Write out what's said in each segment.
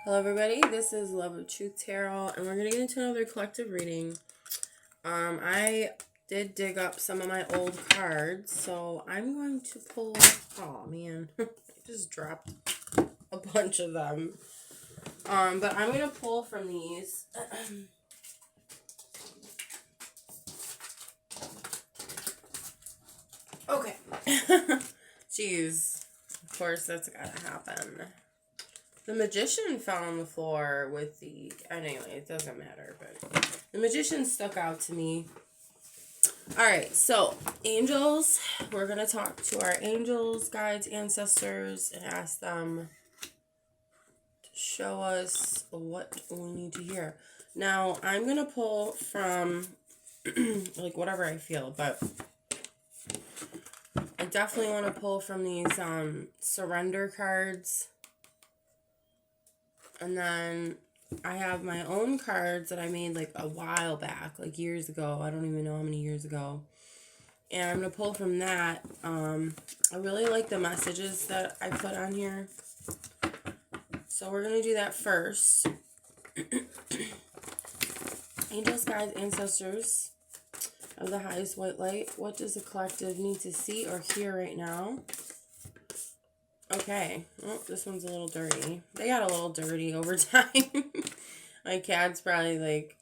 Hello everybody, this is Love of Truth Tarot, and we're going to get into another collective reading. I did dig up some of my old cards, so I'm going to pull, oh man, I just dropped a bunch of them. But I'm going to pull from these. Okay. Jeez, of course that's got to happen. The Magician fell on the floor with the... Anyway, it doesn't matter, but the Magician stuck out to me. Alright, so, angels. We're going to talk to our angels, guides, ancestors, and ask them to show us what we need to hear. Now, I'm going to pull from, like, whatever I feel, but I definitely want to pull from these surrender cards. And then I have my own cards that I made like a while back, like years ago. I don't even know how many years ago. And I'm going to pull from that. I really like the messages that I put on here. So we're going to do that first. Angels, guides, ancestors of the highest white light. What does the collective need to see or hear right now? Okay. Oh, this one's a little dirty. They got a little dirty over time. My cats probably, like,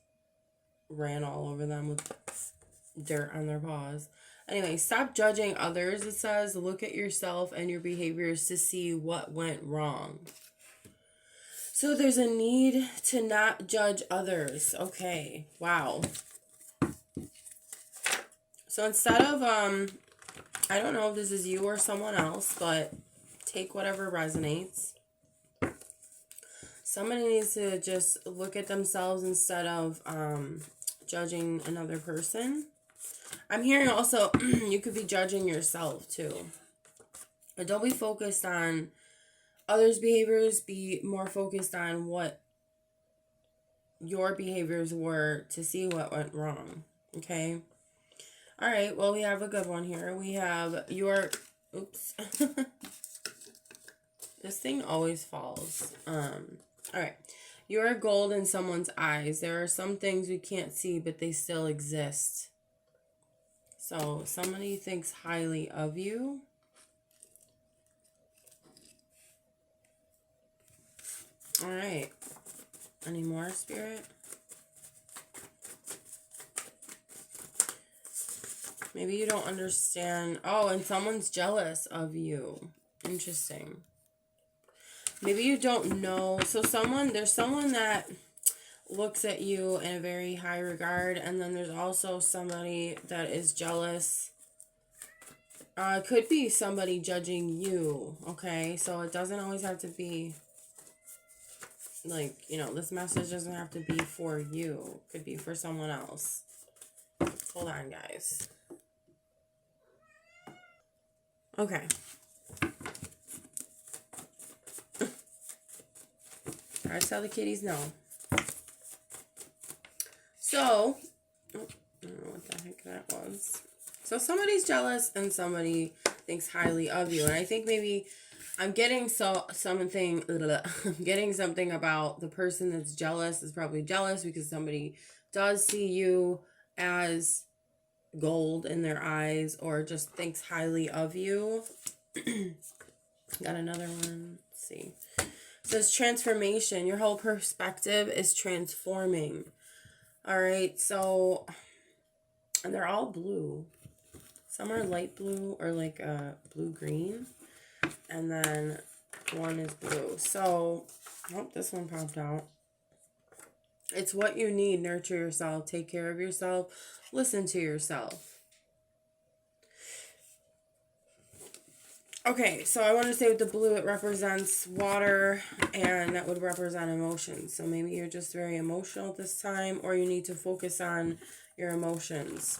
ran all over them with dirt on their paws. Anyway, stop judging others, it says. Look at yourself and your behaviors to see what went wrong. So there's a need to not judge others. Okay. Wow. So instead of, I don't know if this is you or someone else, but... take whatever resonates. Somebody needs to just look at themselves instead of judging another person. I'm hearing also you could be judging yourself too. But don't be focused on others' behaviors. Be more focused on what your behaviors were to see what went wrong. Okay? All right. Well, we have a good one here. We have your... Oops. This thing always falls. Alright. You are gold in someone's eyes. There are some things we can't see, but they still exist. So, somebody thinks highly of you. Alright. Any more, Spirit? Maybe you don't understand. Oh, and someone's jealous of you. Interesting. Maybe you don't know. So there's someone that looks at you in a very high regard. And then there's also somebody that is jealous. Could be somebody judging you. Okay. So it doesn't always have to be like, you know, this message doesn't have to be for you. It could be for someone else. Hold on, guys. Okay. Try to tell the kitties no. So, I don't know what the heck that was. So somebody's jealous and somebody thinks highly of you. And I think maybe I'm getting something about the person that's jealous is probably jealous because somebody does see you as gold in their eyes or just thinks highly of you. Got another one. Let's see. It says transformation. Your whole perspective is transforming. All right. So, and they're all blue. Some are light blue or like blue-green. And then one is blue. So, oh, this one popped out. It's what you need. Nurture yourself. Take care of yourself. Listen to yourself. Okay, so I want to say with the blue, it represents water, and that would represent emotions. So maybe you're just very emotional this time, or you need to focus on your emotions,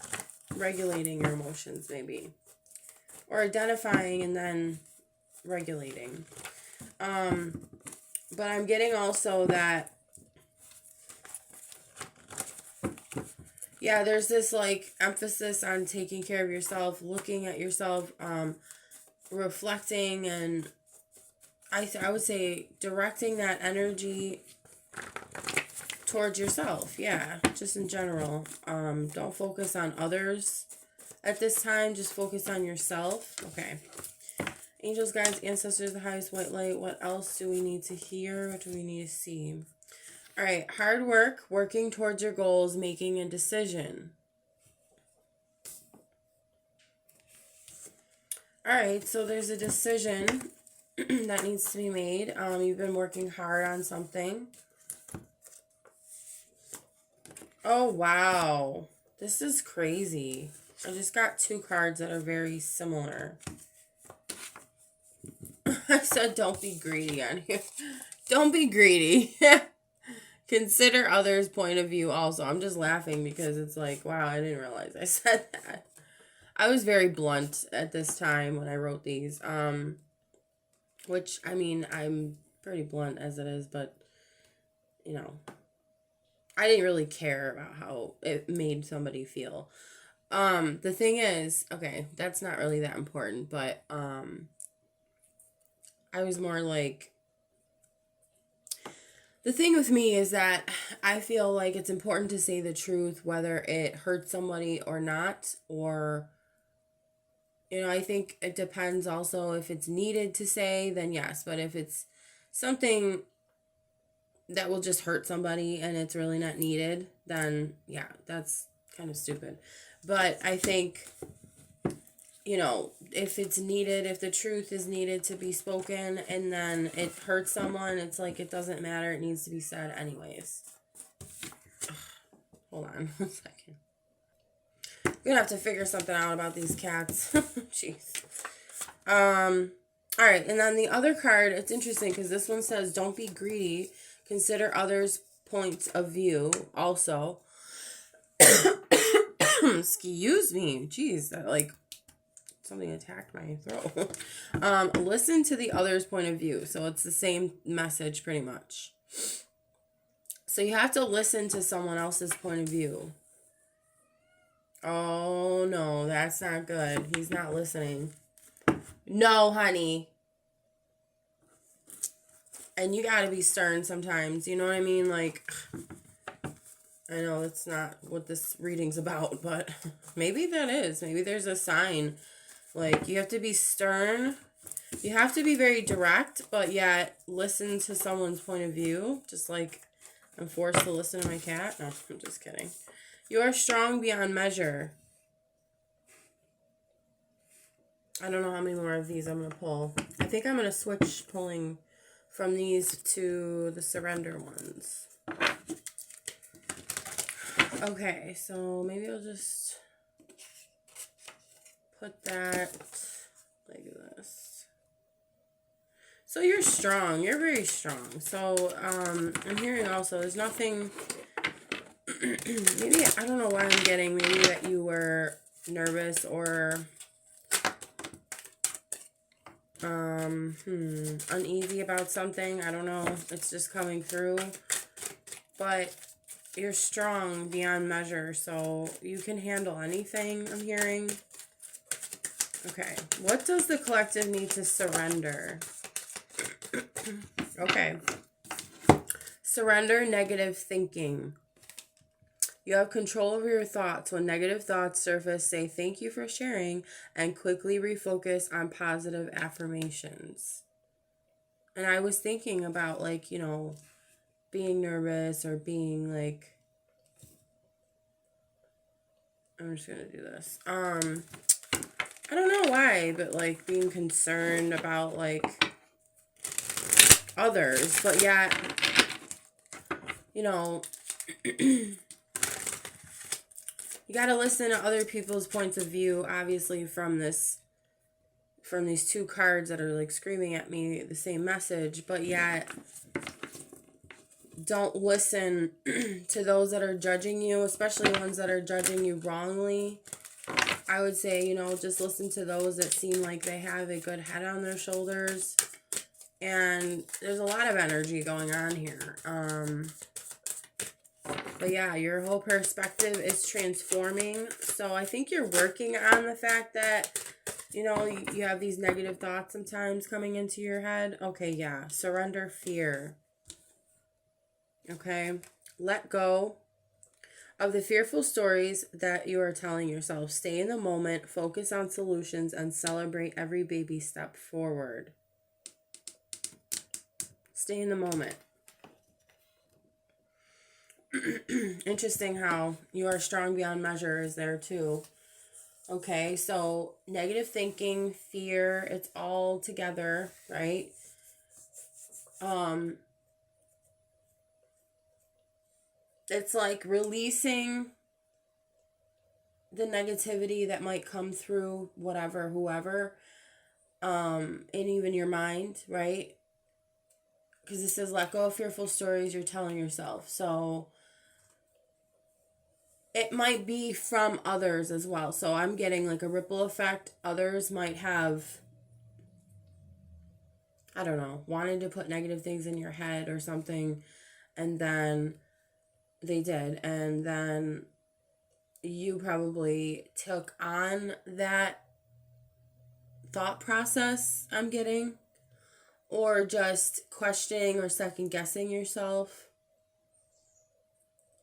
regulating your emotions maybe, or identifying and then regulating. But I'm getting also that, yeah, there's this like emphasis on taking care of yourself, looking at yourself, reflecting and I would say directing that energy towards yourself. Yeah, just in general. Don't focus on others at this time. Just focus on yourself. Okay. Angels, guides, ancestors, the highest white light. What else do we need to hear? What do we need to see? All right. Hard work, working towards your goals, making a decision. All right. So there's a decision that needs to be made. You've been working hard on something. Oh, wow. This is crazy. I just got 2 cards that are very similar. I said don't be greedy on here. Don't be greedy. Consider others' point of view also. I'm just laughing because it's like, wow, I didn't realize I said that. I was very blunt at this time when I wrote these. Which, I mean, I'm pretty blunt as it is, but, you know, I didn't really care about how it made somebody feel. The thing is, okay, that's not really that important, but, I was more like, the thing with me is that I feel like it's important to say the truth, whether it hurts somebody or not, or, you know, I think it depends also if it's needed to say, then yes, but if it's something that will just hurt somebody and it's really not needed, then yeah, that's kind of stupid. But I think, you know, if it's needed, if the truth is needed to be spoken and then it hurts someone, it's like it doesn't matter. It needs to be said anyways. Ugh, hold on 1 second. I'm gonna have to figure something out about these cats. Jeez. All right, and then the other card, it's interesting because this one says, don't be greedy. Consider others' points of view also. Excuse me. Jeez, that like something attacked my throat. Listen to the other's point of view. So it's the same message pretty much. So you have to listen to someone else's point of view. Oh no, that's not good. He's not listening. No, honey. And you gotta be stern sometimes. You know what I mean? Like, I know that's not what this reading's about, but maybe that is. Maybe there's a sign. Like, you have to be stern. You have to be very direct, but yet listen to someone's point of view. Just like I'm forced to listen to my cat. No, I'm just kidding. You are strong beyond measure. I don't know how many more of these I'm going to pull. I think I'm going to switch pulling from these to the surrender ones. Okay, so maybe I'll just put that like this. So you're strong. You're very strong. So I'm hearing also there's nothing. Maybe I don't know why I'm getting. Maybe that you were nervous or uneasy about something. I don't know. It's just coming through. But you're strong beyond measure, so you can handle anything, I'm hearing. Okay. What does the collective need to surrender? Okay. Surrender negative thinking. You have control over your thoughts. When negative thoughts surface, say thank you for sharing and quickly refocus on positive affirmations. And I was thinking about, like, you know, being nervous or being like, I'm just going to do this. I don't know why, but like being concerned about like others, but yet, you know, you got to listen to other people's points of view, obviously from these 2 cards that are like screaming at me the same message, but yet don't listen to those that are judging you, especially ones that are judging you wrongly. I would say, you know, just listen to those that seem like they have a good head on their shoulders. And there's a lot of energy going on here. But yeah, your whole perspective is transforming. So I think you're working on the fact that You know, you have these negative thoughts sometimes coming into your head. Okay, yeah. Surrender fear. Okay. Let go of the fearful stories that you are telling yourself. Stay in the moment, focus on solutions, and celebrate every baby step forward. Stay in the moment. Interesting how you are strong beyond measure is there too. Okay, so negative thinking, fear, it's all together, right? It's like releasing the negativity that might come through whatever, whoever, and even your mind, right? Because it says let go of fearful stories you're telling yourself. So it might be from others as well. So I'm getting like a ripple effect. Others might have, I don't know, wanted to put negative things in your head or something, and then they did, and then you probably took on that thought process, I'm getting, or just questioning or second guessing yourself.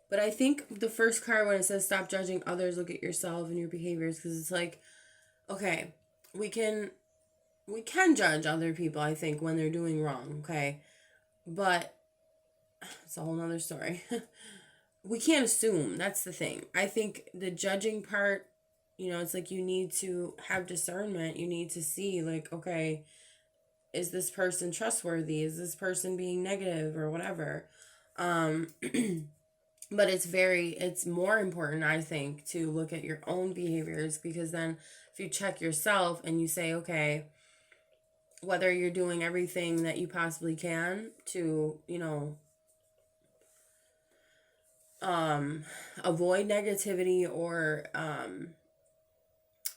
But I think the first card, when it says stop judging others, look at yourself and your behaviors, because it's like, okay, we can judge other people, I think, when they're doing wrong, okay? But it's a whole nother story. We can't assume. That's the thing. I think the judging part, you know, it's like you need to have discernment. You need to see, like, okay, is this person trustworthy? Is this person being negative or whatever? But it's more important, I think, to look at your own behaviors, because then if you check yourself and you say, okay, whether you're doing everything that you possibly can to, you know, avoid negativity, or,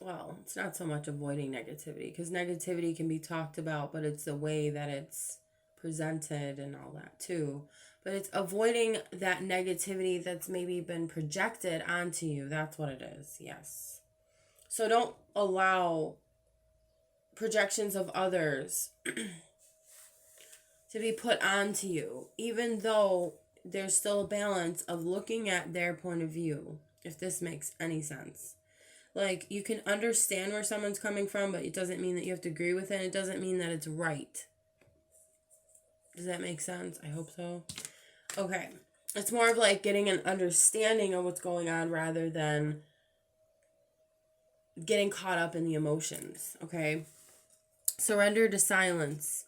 well, it's not so much avoiding negativity, because negativity can be talked about, but it's the way that it's presented and all that too. But it's avoiding that negativity that's maybe been projected onto you. That's what it is. Yes. So don't allow projections of others to be put onto you, even though there's still a balance of looking at their point of view, if this makes any sense. Like, you can understand where someone's coming from, but it doesn't mean that you have to agree with it. It doesn't mean that it's right. Does that make sense? I hope so. Okay. It's more of like getting an understanding of what's going on rather than getting caught up in the emotions. Okay. Surrender to silence.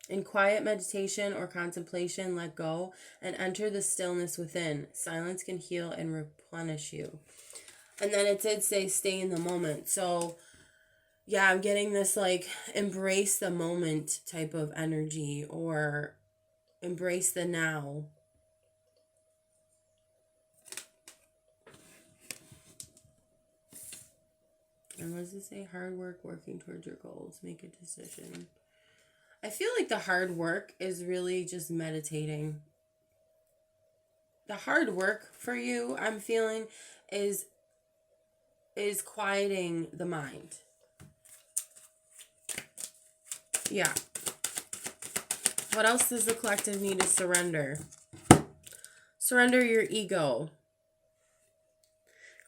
In quiet meditation or contemplation, let go and enter the stillness within. Silence can heal and replenish you. And then it did say stay in the moment. So yeah, I'm getting this like embrace the moment type of energy, or embrace the now. And what does it say? Hard work, working towards your goals. Make a decision. I feel like the hard work is really just meditating. The hard work for you, I'm feeling, is quieting the mind. Yeah. What else does the collective need to surrender? Surrender your ego.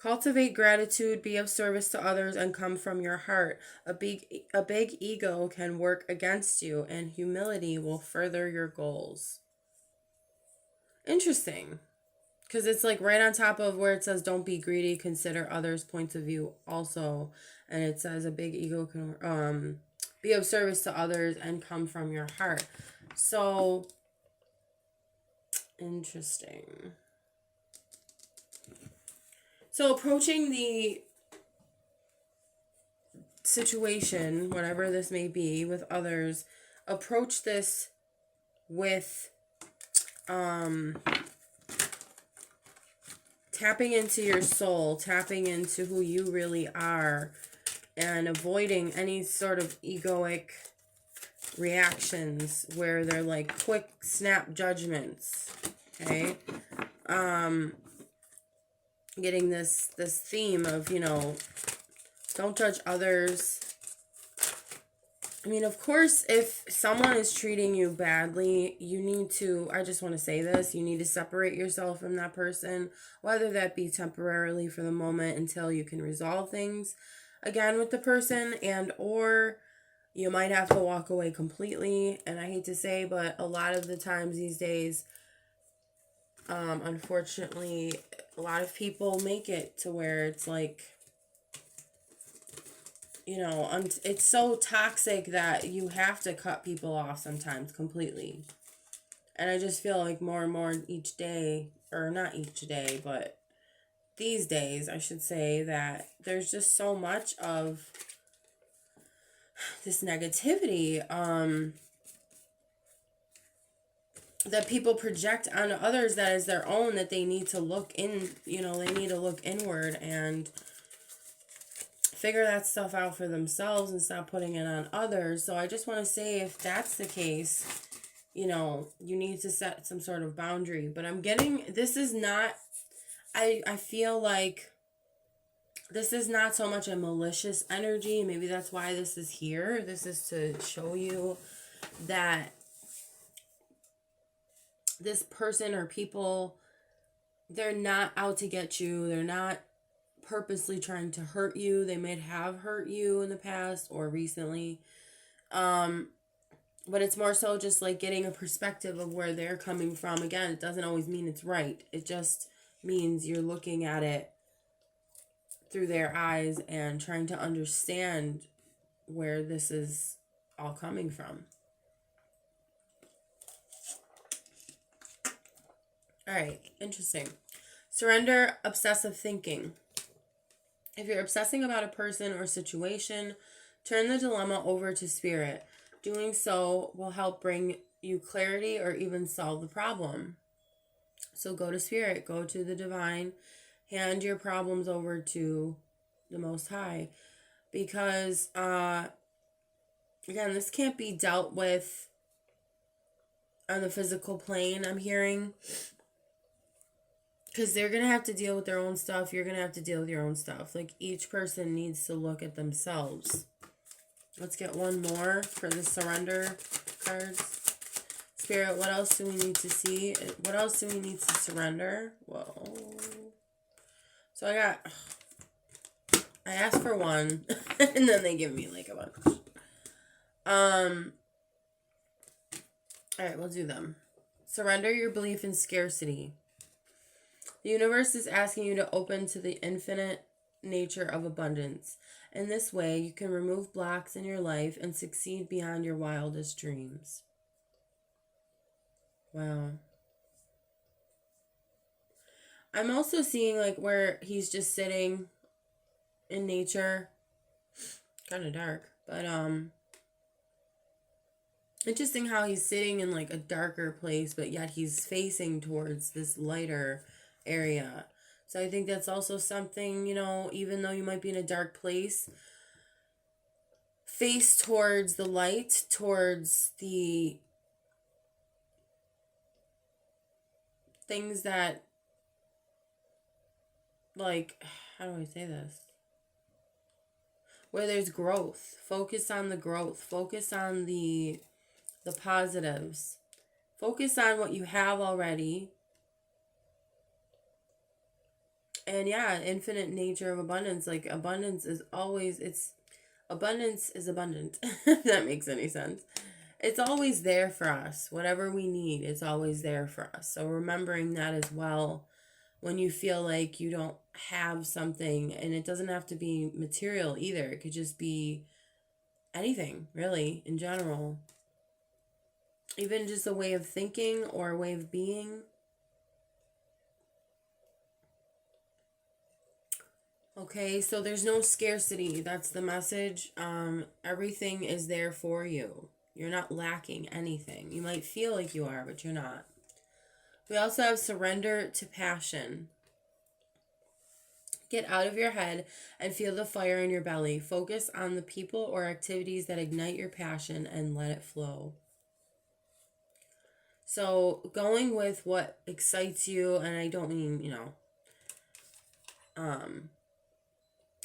Cultivate gratitude, be of service to others, and come from your heart. A big ego can work against you, and humility will further your goals. Interesting. Because it's like right on top of where it says don't be greedy, consider others' points of view also. And it says a big ego can be of service to others and come from your heart. So, interesting. So approaching the situation, whatever this may be, with others, approach this with tapping into your soul, tapping into who you really are, and avoiding any sort of egoic reactions where they're like quick snap judgments. Okay? Getting this theme of, you know, don't judge others, I mean, of course, if someone is treating you badly, you need to, I just want to say this, you need to separate yourself from that person, whether that be temporarily for the moment until you can resolve things again with the person, and or you might have to walk away completely. And I hate to say, but a lot of the times these days, unfortunately, a lot of people make it to where it's like, you know, it's so toxic that you have to cut people off sometimes completely. And I just feel like more and more each day, or not each day, but these days, I should say, that there's just so much of this negativity that people project onto others that is their own, that they need to look in, you know, they need to look inward and figure that stuff out for themselves and stop putting it on others. So I just want to say, if that's the case, you know, you need to set some sort of boundary. But I'm getting, this is not, I feel like this is not so much a malicious energy. Maybe that's why this is here. This is to show you that this person or people, they're not out to get you. They're not purposely trying to hurt you. They may have hurt you in the past or recently. But it's more so just like getting a perspective of where they're coming from. Again, it doesn't always mean it's right. It just means you're looking at it through their eyes and trying to understand where this is all coming from. All right, interesting. Surrender obsessive thinking. If you're obsessing about a person or situation, turn the dilemma over to spirit. Doing so will help bring you clarity or even solve the problem. So go to spirit, go to the divine, hand your problems over to the Most High. Because, again, this can't be dealt with on the physical plane, I'm hearing. Because they're going to have to deal with their own stuff. You're going to have to deal with your own stuff. Like, each person needs to look at themselves. Let's get one more for the surrender cards. Spirit, what else do we need to see? What else do we need to surrender? Whoa. So I asked for one. And then they give me like a bunch. Alright, we'll do them. Surrender your belief in scarcity. The universe is asking you to open to the infinite nature of abundance. In this way, you can remove blocks in your life and succeed beyond your wildest dreams. Wow. I'm also seeing like where he's just sitting in nature. Kind of dark, but interesting how he's sitting in like a darker place, but yet he's facing towards this lighter area. So I think that's also something, you know, even though you might be in a dark place, face towards the light, towards the things that, like, how do I say this? Where there's growth. Focus on the growth. Focus on the positives. Focus on what you have already. And yeah, infinite nature of abundance. Like, abundance is always, abundance is abundant. If that makes any sense. It's always there for us. Whatever we need, it's always there for us. So remembering that as well when you feel like you don't have something, and it doesn't have to be material either. It could just be anything, really, in general. Even just a way of thinking or a way of being. Okay, so there's no scarcity. That's the message. Everything is there for you. You're not lacking anything. You might feel like you are, but you're not. We also have surrender to passion. Get out of your head and feel the fire in your belly. Focus on the people or activities that ignite your passion and let it flow. So going with what excites you, and I don't mean, you know,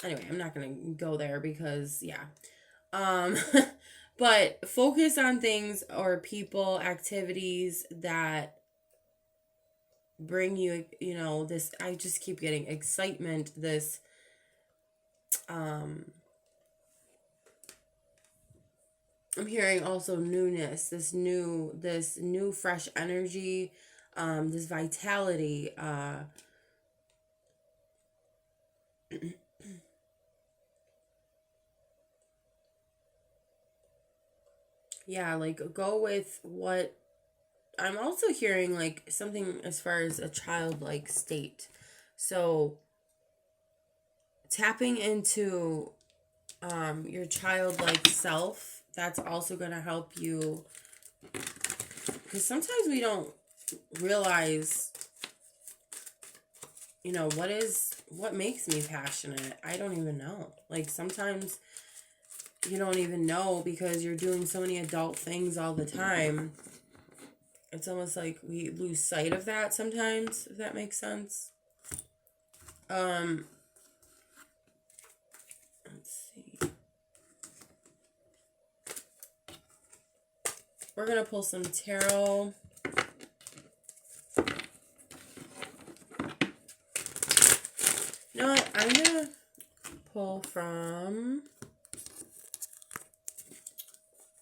anyway, I'm not going to go there because, yeah. But focus on things or people, activities that bring you, you know, this, I just keep getting excitement, this, I'm hearing also newness, this new fresh energy, this vitality, yeah, like go with what I'm also hearing, like something as far as a childlike state. So tapping into your childlike self, that's also going to help you, because sometimes we don't realize, you know, what makes me passionate. I don't even know. Like sometimes you don't even know because you're doing so many adult things all the time. It's almost like we lose sight of that sometimes, if that makes sense. Let's see. We're going to pull some tarot. You know what? I'm going to pull from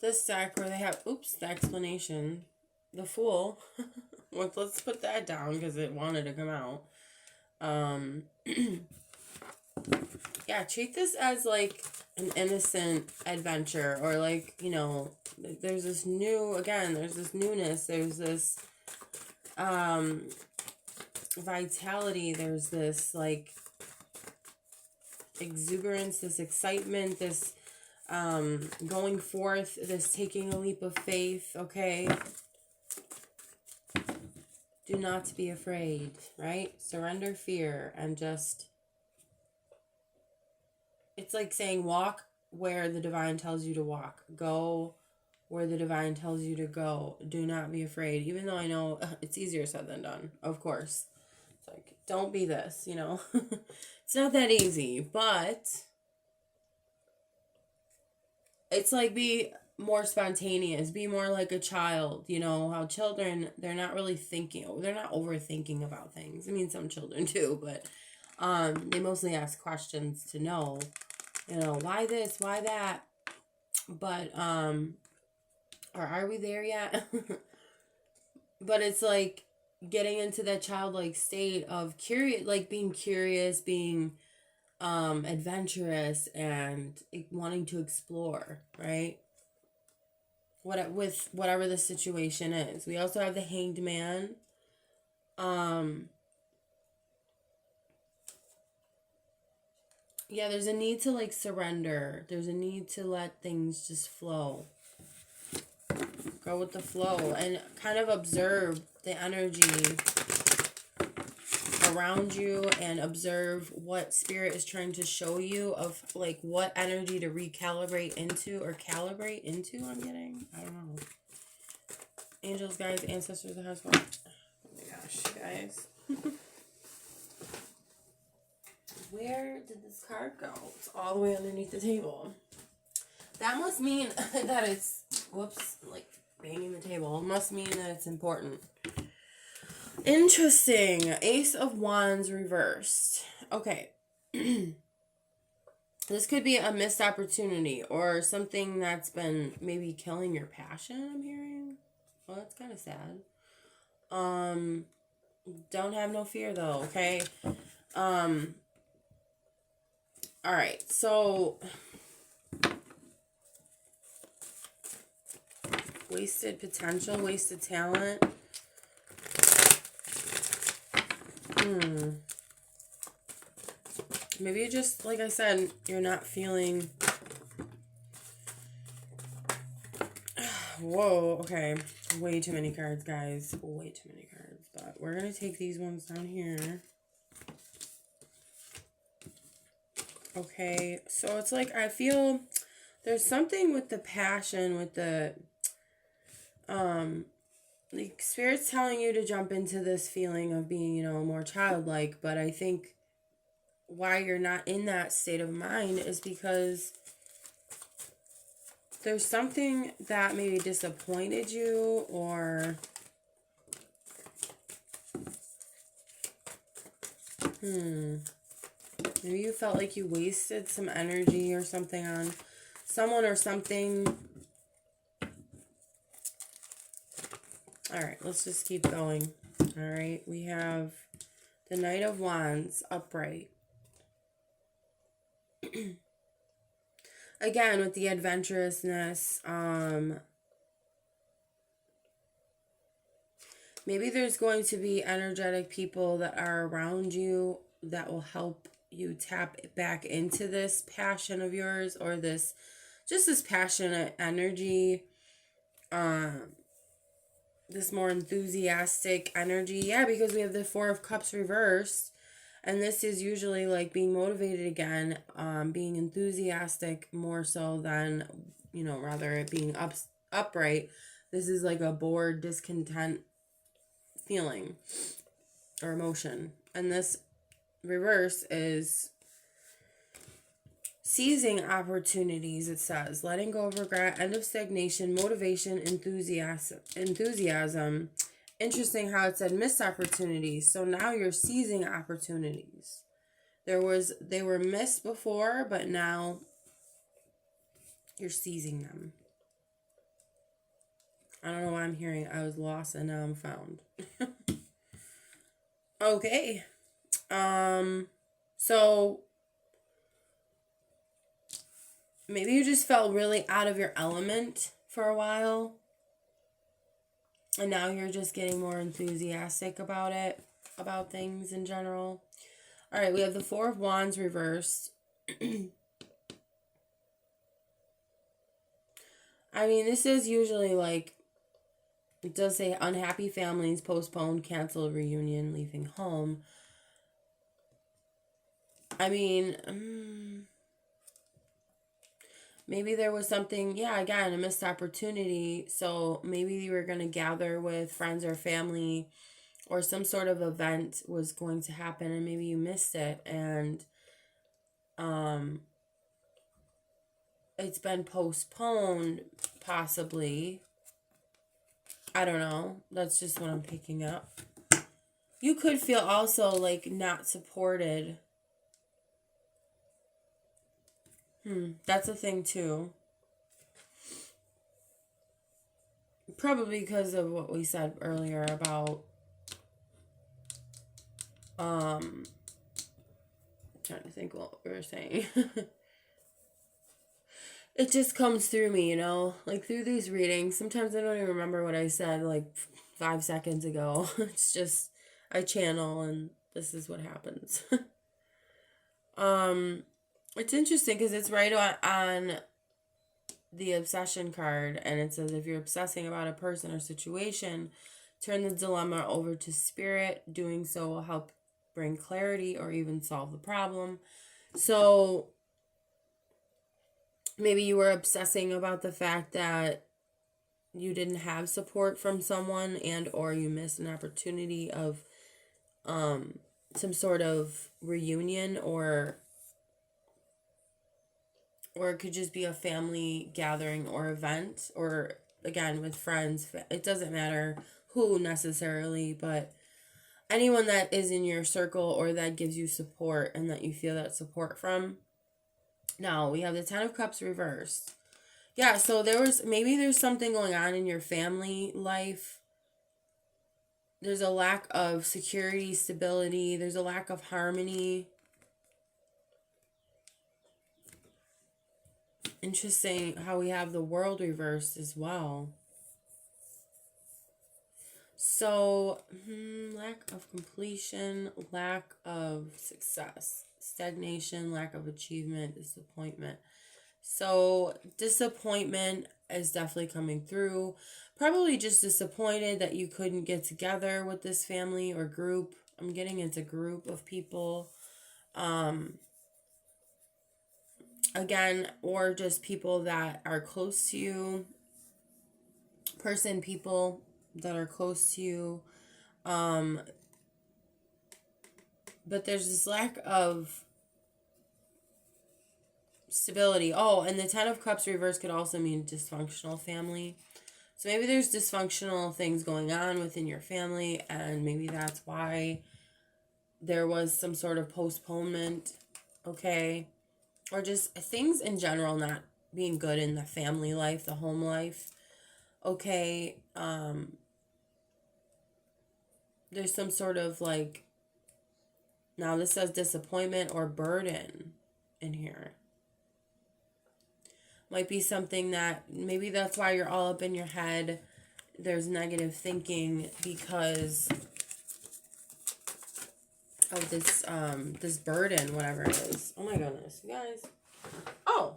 this deck where they have, the explanation. The Fool. Well, let's put that down because it wanted to come out. Yeah, treat this as like an innocent adventure, or like, you know, there's this newness, there's this vitality, there's this like exuberance, this excitement, this going forth, this taking a leap of faith, okay? Do not be afraid, right? Surrender fear and just, it's like saying walk where the divine tells you to walk. Go where the divine tells you to go. Do not be afraid. Even though I know it's easier said than done, of course. It's like, don't be this, you know. It's not that easy, but it's like be more spontaneous, be more like a child. You know how children, they're not really thinking, they're not overthinking about things. I mean, some children do, but they mostly ask questions to know, you know, why this, why that. But or are we there yet? But it's like getting into that childlike state of curious, like being curious, being adventurous, and wanting to explore, right? With whatever the situation is. We also have the Hanged Man. Yeah, there's a need to like surrender. There's a need to let things just flow. Go with the flow and kind of observe the energy around you and observe what spirit is trying to show you of like what energy to recalibrate into or calibrate into. I'm getting, I don't know. Angels, guides, ancestors, the husband. Oh my gosh, guys. Where did this card go? It's all the way underneath the table. That must mean that it's, whoops, like banging the table. It must mean that it's important. Interesting. Ace of Wands reversed. Okay. This could be a missed opportunity or something that's been maybe killing your passion, I'm hearing. Well, that's kind of sad. Don't have no fear though, okay? Alright, so wasted potential, wasted talent. Maybe you just, like I said, you're not feeling... Whoa, okay. Way too many cards, guys. Way too many cards. But we're going to take these ones down here. Okay, so it's like I feel there's something with the passion, with the... like Spirit's telling you to jump into this feeling of being, you know, more childlike, but I think why you're not in that state of mind is because there's something that maybe disappointed you, or maybe you felt like you wasted some energy or something on someone or something. All right, let's just keep going. All right, we have the Knight of Wands upright. Again, with the adventurousness, maybe there's going to be energetic people that are around you that will help you tap back into this passion of yours, or this passionate energy, this more enthusiastic energy. Yeah, because we have the Four of Cups reversed, and this is usually like being motivated again, being enthusiastic more so than, rather it being upright. This is like a bored, discontent feeling or emotion. And this reverse is seizing opportunities, it says. Letting go of regret, end of stagnation, motivation, enthusiasm. Interesting how it said missed opportunities. So now you're seizing opportunities. They were missed before, but now you're seizing them. I don't know why I'm hearing I was lost and now I'm found. Okay. So maybe you just felt really out of your element for a while, and now you're just getting more enthusiastic about things in general. All right, we have the Four of Wands reversed. I mean, this is usually like, it does say unhappy families, postponed, canceled, reunion, leaving home. I mean, maybe there was something, again, a missed opportunity. So maybe you were going to gather with friends or family, or some sort of event was going to happen, and maybe you missed it. And it's been postponed, possibly. I don't know. That's just what I'm picking up. You could feel also like not supported. That's a thing too. Probably because of what we said earlier about trying to think what we were saying. It just comes through me, like through these readings. Sometimes I don't even remember what I said like 5 seconds ago. It's just I channel and this is what happens. It's interesting because it's right on the obsession card, and it says if you're obsessing about a person or situation, turn the dilemma over to spirit. Doing so will help bring clarity or even solve the problem. So maybe you were obsessing about the fact that you didn't have support from someone, and or you missed an opportunity of some sort of reunion, or it could just be a family gathering or event, or again with friends. It doesn't matter who necessarily, but anyone that is in your circle or that gives you support and that you feel that support from. Now we have the Ten of Cups reversed. Yeah, so there's something going on in your family life. There's a lack of security, stability. There's a lack of harmony. Interesting how we have the World reversed as well. So, lack of completion, lack of success, stagnation, lack of achievement, disappointment. So, disappointment is definitely coming through. Probably just disappointed that you couldn't get together with this family or group. I'm getting into group of people. Again, or just people that are close to you. People that are close to you. But there's this lack of stability. Oh, and the Ten of Cups reverse could also mean dysfunctional family. So maybe there's dysfunctional things going on within your family, and maybe that's why there was some sort of postponement, okay? Or just things in general not being good in the family life, the home life, okay? There's some sort of like, now this says disappointment or burden in here. Might be something that, maybe that's why you're all up in your head. There's negative thinking because of this burden, whatever it is. Oh my goodness, you guys. Oh,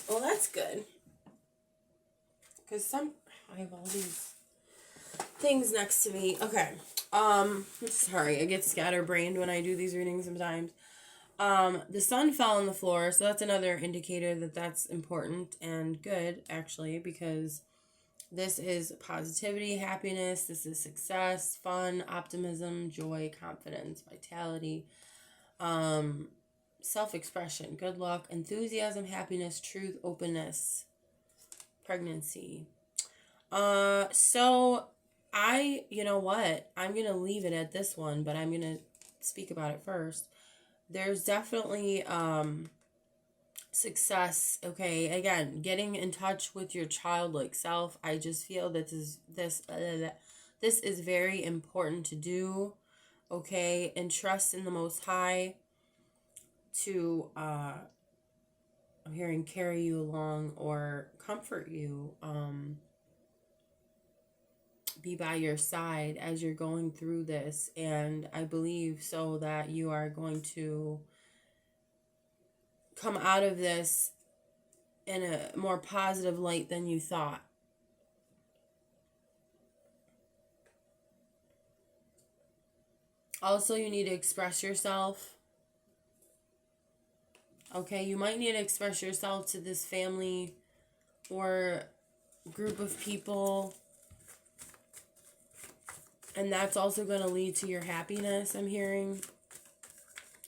well, that's good. Because I have all these things next to me. Okay. Sorry, I get scatterbrained when I do these readings sometimes. The sun fell on the floor, so that's another indicator that that's important and good, actually, because this is positivity, happiness, this is success, fun, optimism, joy, confidence, vitality, self-expression, good luck, enthusiasm, happiness, truth, openness, pregnancy. So you know what? I'm going to leave it at this one, but I'm going to speak about it first. There's definitely success, okay? Again, getting in touch with your childlike self. I just feel that this is very important to do, okay? And trust in the Most High to I'm hearing carry you along or comfort you, be by your side as you're going through this. And I believe so that you are going to come out of this in a more positive light than you thought. Also, you need to express yourself. Okay, you might need to express yourself to this family or group of people. And that's also going to lead to your happiness, I'm hearing.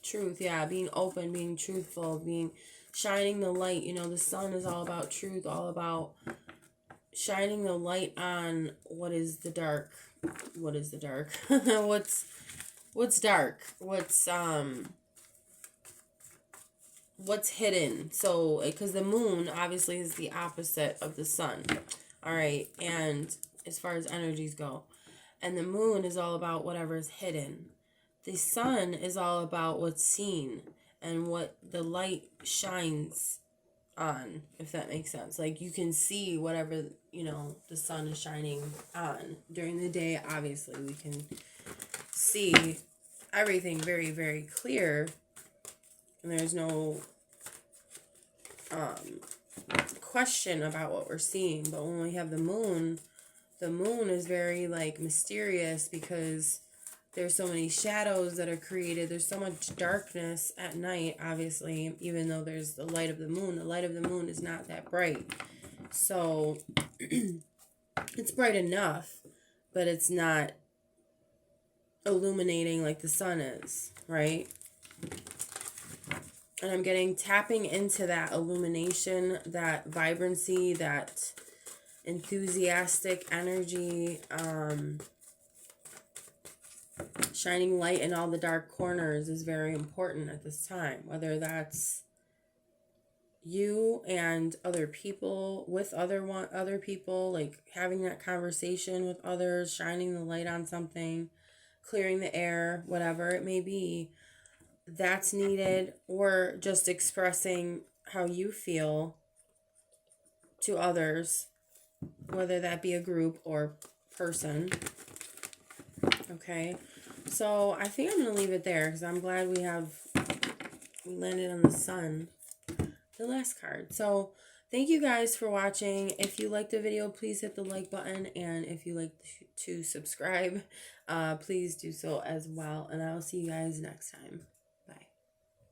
Truth, yeah, being open, being truthful, shining the light. You know, the sun is all about truth, all about shining the light on what is the dark. What is the dark? what's dark? What's hidden? So, because the moon obviously is the opposite of the sun. All right, and as far as energies go, and the moon is all about whatever is hidden. The sun is all about what's seen and what the light shines on, if that makes sense. Like, you can see whatever, you know, the sun is shining on. During the day, obviously, we can see everything very, very clear. And there's no question about what we're seeing. But when we have the moon is very, like, mysterious because there's so many shadows that are created. There's so much darkness at night, obviously, even though there's the light of the moon. The light of the moon is not that bright. So, it's bright enough, but it's not illuminating like the sun is, right? And I'm getting tapping into that illumination, that vibrancy, that enthusiastic energy, shining light in all the dark corners is very important at this time, whether that's you and other people, with other people, like having that conversation with others, shining the light on something, clearing the air, whatever it may be, that's needed, or just expressing how you feel to others, whether that be a group or person. Okay, so I think I'm going to leave it there because I'm glad we landed on the sun, the last card. So thank you guys for watching. If you liked the video, please hit the like button. And if you like to subscribe, please do so as well. And I'll see you guys next time.